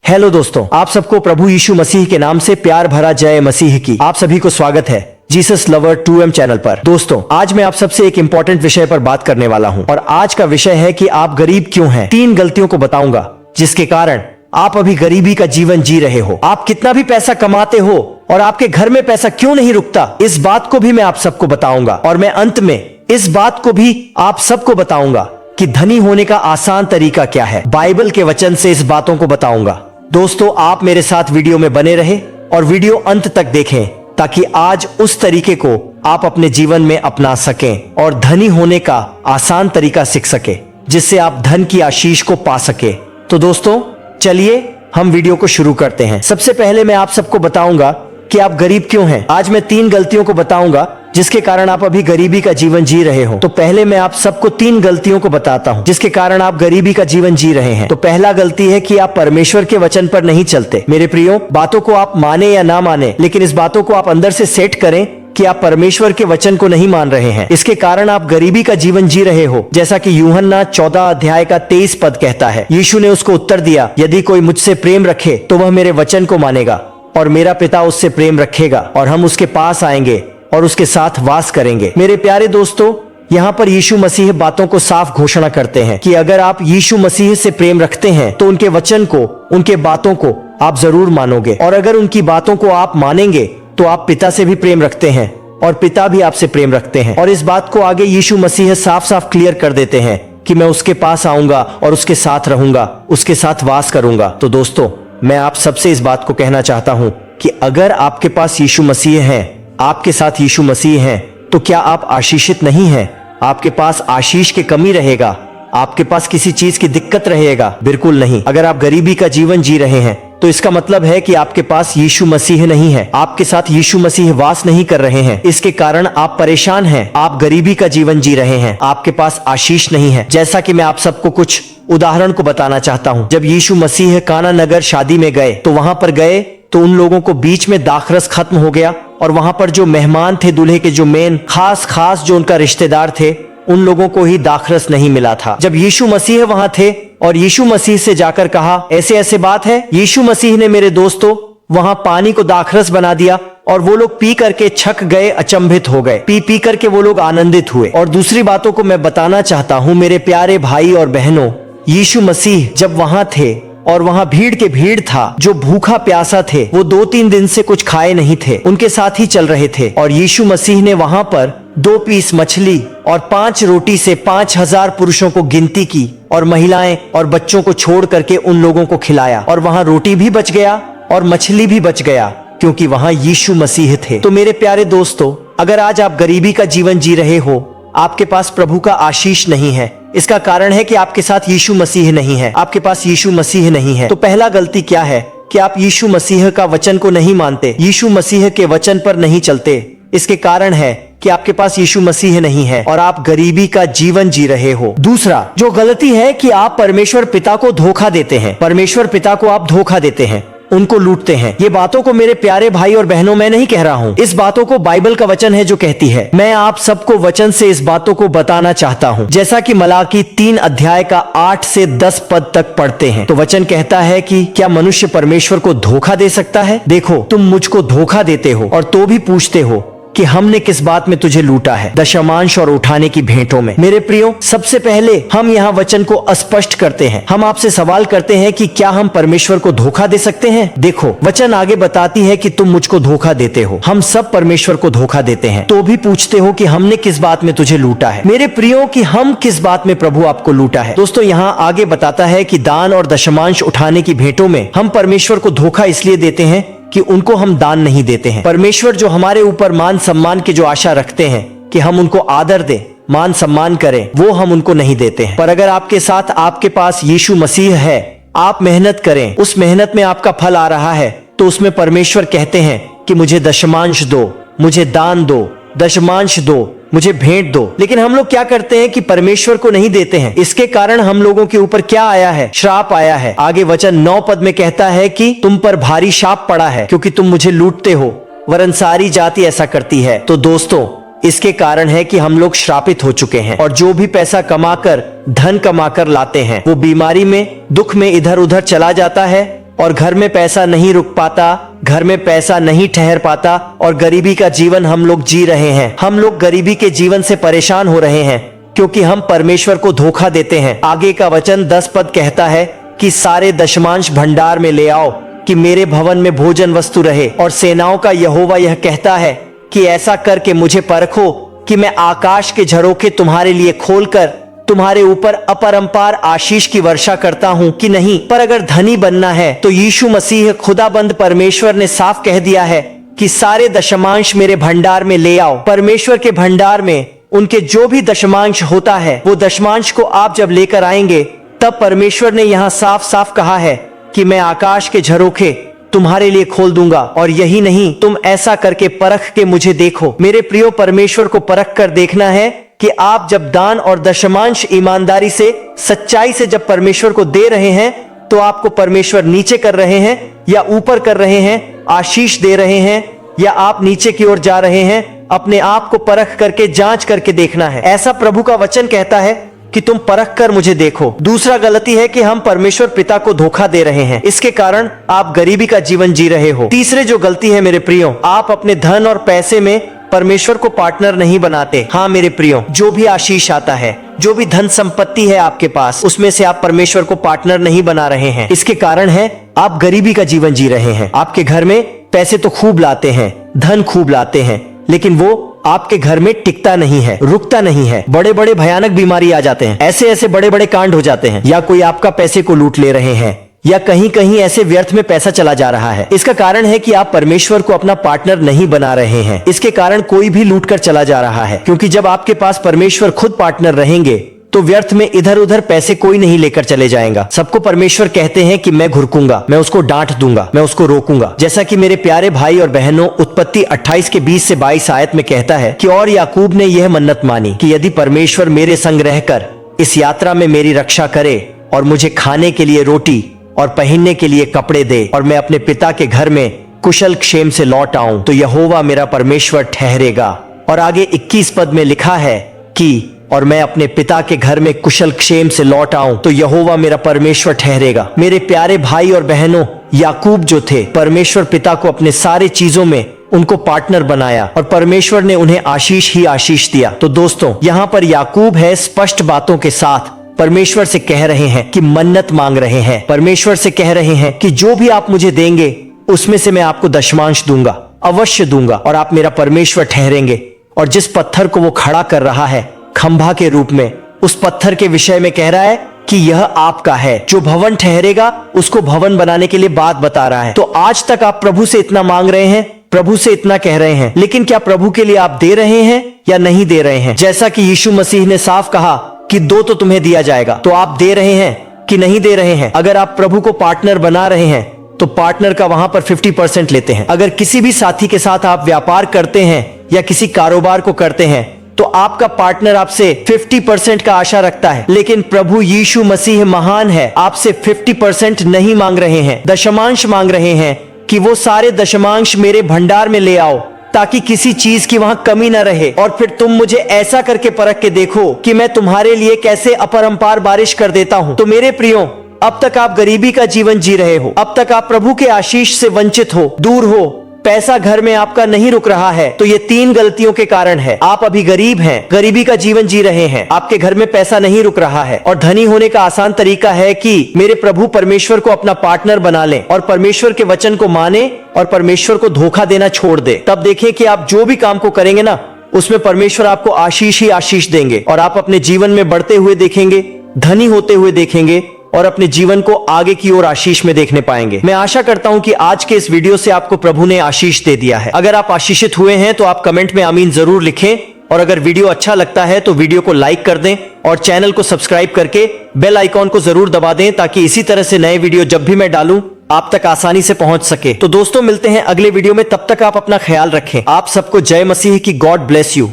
Hello दोस्तों, आप सबको प्रभु यीशु मसीह के नाम से प्यार भरा जय मसीह की आप सभी को स्वागत है जीसस लवर 2M चैनल पर। दोस्तों, आज मैं आप सबसे एक इंपॉर्टेंट विषय पर बात करने वाला हूं और आज का विषय है कि आप गरीब क्यों हैं। 3 गलतियों को बताऊंगा जिसके कारण आप अभी गरीबी का जीवन जी रहे हो। आप कितना भी पैसा कमाते हो और आपके घर में पैसा क्यों नहीं रुकता, इस बात को भी मैं आप सबको बताऊंगा। और मैं अंत में इस बात को भी आप सबको बताऊंगा कि धनी होने का आसान तरीका क्या है। बाइबल के वचन से इस बातों को बताऊंगा। दोस्तों, आप मेरे साथ वीडियो में बने रहे और वीडियो अंत तक देखें ताकि आज उस तरीके को आप अपने जीवन में अपना सकें और धनी होने का आसान तरीका सीख सके जिससे आप धन की आशीष को पा सके। तो दोस्तों, चलिए हम वीडियो को शुरू करते हैं। सबसे पहले मैं आप सबको बताऊंगा कि आप गरीब क्यों हैं। आज मैं 3 गलतियों को बताऊंगा जिसके कारण आप अभी गरीबी का जीवन जी रहे हो। तो पहले मैं आप सबको 3 गलतियों को बताता हूं जिसके कारण आप गरीबी का जीवन जी रहे हैं। तो पहला गलती है कि आप परमेश्वर के वचन पर नहीं चलते। मेरे प्रियो, बातों को आप माने या ना माने, लेकिन इस बातों को आप अंदर से सेट करें कि आप परमेश्वर के वचन को नहीं मान रहे हैं। इसके कारण आप गरीबी का जीवन जी रहे हो। जैसा कि यूहन्ना 14 अध्याय का 23 पद कहता है, यीशु ने उसको उत्तर दिया, यदि कोई मुझसे प्रेम रखे तो वह मेरे वचन को मानेगा और मेरा पिता उससे प्रेम रखेगा और हम उसके पास आएंगे और उसके साथ वास करेंगे। मेरे प्यारे दोस्तों, यहाँ पर यीशु मसीह बातों को साफ घोषणा करते हैं कि अगर आप यीशु मसीह से प्रेम रखते हैं तो उनके वचन को, उनके बातों को आप जरूर मानोगे। और अगर उनकी बातों को आप मानेंगे तो आप पिता से भी प्रेम रखते हैं और पिता भी आपसे प्रेम रखते हैं। और इस बात को आगे यीशु मसीह साफ साफ क्लियर कर देते हैं कि मैं उसके पास आऊंगा और उसके साथ रहूंगा, उसके साथ वास करूंगा। तो दोस्तों, मैं आप सबसे इस बात को कहना चाहता हूं कि अगर आपके पास यीशु मसीह है, आपके साथ यीशु मसीह है, तो क्या आप आशीषित नहीं हैं? आपके पास आशीष की कमी रहेगा? आपके पास किसी चीज की दिक्कत रहेगा? बिल्कुल नहीं। अगर आप गरीबी का जीवन जी रहे हैं तो इसका मतलब है कि आपके पास यीशु मसीह नहीं है, आपके साथ यीशु मसीह वास नहीं कर रहे हैं। इसके कारण आप परेशान हैं, आप गरीबी का जीवन जी रहे हैं, आपके पास आशीष नहीं है। जैसा कि मैं आप सबको कुछ उदाहरण को बताना चाहता हूँ। जब यीशु मसीह काना नगर शादी में गए तो वहां पर गए तो उन लोगों को बीच में दाखरस खत्म हो गया और वहां पर जो मेहमान थे, दूल्हे के जो मेन खास जो उनका रिश्तेदार थे, उन लोगों को ही दाखरस नहीं मिला था। जब यीशु मसीह वहां थे और यीशु मसीह से जाकर कहा ऐसे ऐसे बात है, यीशु मसीह ने मेरे दोस्तों वहां पानी को दाखरस बना दिया और वो लोग पी करके छक गए, अचंभित हो गए। पी करके वो लोग आनंदित हुए। और दूसरी बातों को मैं बताना चाहता हूं मेरे प्यारे भाई और बहनों, यीशु मसीह जब वहां थे और वहां भीड़ के भीड़ था, जो भूखा प्यासा थे, वो 2-3 दिन से कुछ खाए नहीं थे, उनके साथ ही चल रहे थे। और यीशु मसीह ने वहां पर 2 पीस मछली और 5 रोटी से 5000 पुरुषों को गिनती की और महिलाएं और बच्चों को छोड़ करके उन लोगों को खिलाया। और वहां रोटी भी बच गया और मछली भी बच गया क्योंकि वहां यीशु मसीह थे। तो मेरे प्यारे दोस्तों, अगर आज आप गरीबी का जीवन जी रहे हो, आपके पास प्रभु का आशीष नहीं है, इसका कारण है कि आपके साथ यीशु मसीह नहीं है, आपके पास यीशु मसीह नहीं है। तो पहला गलती क्या है कि आप यीशु मसीह का वचन को नहीं मानते, यीशु मसीह के वचन पर नहीं चलते। इसके कारण है कि आपके पास यीशु मसीह नहीं है और आप गरीबी का जीवन जी रहे हो। दूसरा जो गलती है कि आप परमेश्वर पिता को धोखा देते हैं। परमेश्वर पिता को आप धोखा देते हैं, उनको लूटते हैं। ये बातों को मेरे प्यारे भाई और बहनों मैं नहीं कह रहा हूँ, इस बातों को बाइबल का वचन है जो कहती है। मैं आप सबको वचन से इस बातों को बताना चाहता हूँ। जैसा कि मलाकी 3 अध्याय का 8 से 10 पद तक पढ़ते हैं तो वचन कहता है कि क्या मनुष्य परमेश्वर को धोखा दे सकता है? देखो, तुम मुझको धोखा देते हो और तो भी पूछते हो कि हमने किस बात में तुझे लूटा है, दशमांश और उठाने की भेंटों में। मेरे प्रियो, सबसे पहले हम यहाँ वचन को स्पष्ट करते हैं। हम आपसे सवाल करते हैं कि क्या हम परमेश्वर को धोखा दे सकते हैं? देखो, वचन आगे बताती है कि तुम मुझको धोखा देते हो। हम सब परमेश्वर को धोखा देते हैं, तो भी पूछते हो कि हमने किस बात में तुझे लूटा है। मेरे प्रियो, कि हम किस बात में प्रभु आपको लूटा है। दोस्तों, यहाँ आगे बताता है कि दान और दशमांश उठाने की भेंटों में हम परमेश्वर को धोखा इसलिए देते हैं कि उनको हम दान नहीं देते हैं। परमेश्वर जो हमारे ऊपर मान सम्मान की जो आशा रखते हैं कि हम उनको आदर दें, मान सम्मान करें, वो हम उनको नहीं देते हैं। पर अगर आपके साथ आपके पास यीशु मसीह है, आप मेहनत करें, उस मेहनत में आपका फल आ रहा है, तो उसमें परमेश्वर कहते हैं कि मुझे दशमांश दो, मुझे दान दो, दशमांश दो, मुझे भेंट दो। लेकिन हम लोग क्या करते हैं कि परमेश्वर को नहीं देते हैं। इसके कारण हम लोगों के ऊपर क्या आया है? श्राप आया है। आगे वचन 9 पद में कहता है कि तुम पर भारी शाप पड़ा है क्योंकि तुम मुझे लूटते हो, वरन सारी जाति ऐसा करती है। तो दोस्तों, इसके कारण है कि हम लोग श्रापित हो चुके हैं और जो भी पैसा कमाकर, धन कमाकर लाते हैं, वो बीमारी में, दुख में इधर उधर चला जाता है और घर में पैसा नहीं रुक पाता, घर में पैसा नहीं ठहर पाता और गरीबी का जीवन हम लोग जी रहे हैं। हम लोग गरीबी के जीवन से परेशान हो रहे हैं क्योंकि हम परमेश्वर को धोखा देते हैं। आगे का वचन 10 पद कहता है कि सारे दशमांश भंडार में ले आओ कि मेरे भवन में भोजन वस्तु रहे। और सेनाओं का यहोवा यह कहता है कि ऐसा करके मुझे परखो कि मैं आकाश के झरोखे तुम्हारे लिए खोलकर तुम्हारे ऊपर अपरंपार आशीष की वर्षा करता हूं कि नहीं। पर अगर धनी बनना है तो यीशु मसीह खुदाबंद परमेश्वर ने साफ कह दिया है कि सारे दशमांश मेरे भंडार में ले आओ। परमेश्वर के भंडार में उनके जो भी दशमांश होता है, वो दशमांश को आप जब लेकर आएंगे तब परमेश्वर ने यहाँ साफ साफ कहा है कि मैं आकाश के झरोखे तुम्हारे लिए खोल दूंगा। और यही नहीं, तुम ऐसा करके परख के मुझे देखो। मेरे प्रियो, परमेश्वर को परख कर देखना है कि आप जब दान और दशमांश ईमानदारी से, सच्चाई से जब परमेश्वर को दे रहे हैं तो आपको परमेश्वर नीचे कर रहे हैं या ऊपर कर रहे हैं, आशीष दे रहे हैं या आप नीचे की ओर जा रहे हैं। अपने आप को परख करके, जांच करके देखना है। ऐसा प्रभु का वचन कहता है कि तुम परख कर मुझे देखो। दूसरा गलती है कि हम परमेश्वर पिता को धोखा दे रहे हैं, इसके कारण आप गरीबी का जीवन जी रहे हो। तीसरे जो गलती है मेरे प्रियो, आप अपने धन और पैसे में परमेश्वर को पार्टनर नहीं बनाते। हाँ मेरे प्रियो, जो भी आशीष आता है, जो भी धन संपत्ति है आपके पास, उसमें से आप परमेश्वर को पार्टनर नहीं बना रहे हैं। इसके कारण है आप गरीबी का जीवन जी रहे हैं। आपके घर में पैसे तो खूब लाते हैं, धन खूब लाते हैं, लेकिन वो आपके घर में टिकता नहीं है, रुकता नहीं है। बड़े बड़े भयानक बीमारी आ जाते हैं, ऐसे ऐसे बड़े बड़े कांड हो जाते हैं, या कोई आपका पैसे को लूट ले रहे हैं, या कहीं कहीं ऐसे व्यर्थ में पैसा चला जा रहा है। इसका कारण है कि आप परमेश्वर को अपना पार्टनर नहीं बना रहे हैं। इसके कारण कोई भी लूट कर चला जा रहा है, क्योंकि जब आपके पास परमेश्वर खुद पार्टनर रहेंगे तो व्यर्थ में इधर उधर पैसे कोई नहीं लेकर चले जाएगा। सबको परमेश्वर कहते हैं कि मैं घुरकूंगा, मैं उसको डांट दूंगा, मैं उसको रोकूंगा। जैसा कि मेरे प्यारे भाई और बहनों, उत्पत्ति 28 के 20 से 22 आयत में कहता है कि और याकूब ने यह मन्नत मानी कि यदि परमेश्वर मेरे संग रहकर इस यात्रा में मेरी रक्षा करे और मुझे खाने के लिए रोटी और पहनने के लिए कपड़े दे और मैं अपने पिता के घर में कुशल क्षेम से लौट आऊं, तो यहोवा मेरा परमेश्वर ठहरेगा। और आगे 21 पद में लिखा है कि और मैं अपने पिता के घर में कुशल क्षेम से लौट आऊं तो यहोवा मेरा परमेश्वर ठहरेगा। मेरे प्यारे भाई और बहनों, याकूब जो थे, परमेश्वर पिता को अपने सारे चीजों में उनको पार्टनर बनाया और परमेश्वर ने उन्हें आशीष ही आशीष दिया। तो दोस्तों, यहाँ पर याकूब है स्पष्ट बातों के साथ परमेश्वर से कह रहे हैं कि मन्नत मांग रहे हैं। परमेश्वर से कह रहे हैं कि जो भी आप मुझे देंगे उसमें से मैं आपको दशमांश दूंगा, अवश्य दूंगा, और आप मेरा परमेश्वर ठहरेंगे। और जिस पत्थर को वो खड़ा कर रहा है खंभा के रूप में, उस पत्थर के विषय में कह रहा है कि यह आपका है। जो भवन ठहरेगा उसको भवन बनाने के लिए बात बता रहा है। तो आज तक आप प्रभु से इतना मांग रहे हैं, प्रभु से इतना कह रहे हैं, लेकिन क्या प्रभु के लिए आप दे रहे हैं या नहीं दे रहे हैं? जैसा कि यीशु मसीह ने साफ कहा कि दो तो तुम्हें दिया जाएगा, तो आप दे रहे हैं कि नहीं दे रहे हैं? अगर आप प्रभु को पार्टनर बना रहे हैं तो पार्टनर का वहां पर 50% लेते हैं। अगर किसी भी साथी के साथ आप व्यापार करते हैं या किसी कारोबार को करते हैं तो आपका पार्टनर आपसे 50% का आशा रखता है, लेकिन प्रभु यीशु मसीह महान है, आपसे 50% नहीं मांग रहे हैं, दशमांश मांग रहे हैं कि वो सारे दशमांश मेरे भंडार में ले आओ ताकि किसी चीज की वहां कमी न रहे। और फिर तुम मुझे ऐसा करके परख के देखो कि मैं तुम्हारे लिए कैसे अपरंपार बारिश कर देता हूं। तो मेरे प्रियो, अब तक आप गरीबी का जीवन जी रहे हो, अब तक आप प्रभु के आशीष से वंचित हो, दूर हो, पैसा घर में आपका नहीं रुक रहा है, तो ये 3 गलतियों के कारण है। आप अभी गरीब हैं, गरीबी का जीवन जी रहे हैं, आपके घर में पैसा नहीं रुक रहा है। और धनी होने का आसान तरीका है कि मेरे प्रभु परमेश्वर को अपना पार्टनर बना लें और परमेश्वर के वचन को माने और परमेश्वर को धोखा देना छोड़ दे। तब देखें कि आप जो भी काम को करेंगे ना, उसमें परमेश्वर आपको आशीष ही आशीष देंगे और आप अपने जीवन में बढ़ते हुए देखेंगे, धनी होते हुए देखेंगे और अपने जीवन को आगे की ओर आशीष में देखने पाएंगे। मैं आशा करता हूं कि आज के इस वीडियो से आपको प्रभु ने आशीष दे दिया है। अगर आप आशीषित हुए हैं तो आप कमेंट में आमीन जरूर लिखें, और अगर वीडियो अच्छा लगता है तो वीडियो को लाइक कर दें और चैनल को सब्सक्राइब करके बेल आइकॉन को जरूर दबा दें ताकि इसी तरह से नए वीडियो जब भी मैं डालूं आप तक आसानी से पहुंच सके। तो दोस्तों, मिलते हैं अगले वीडियो में, तब तक आप अपना ख्याल रखें। आप सबको जय मसीह की। God bless you.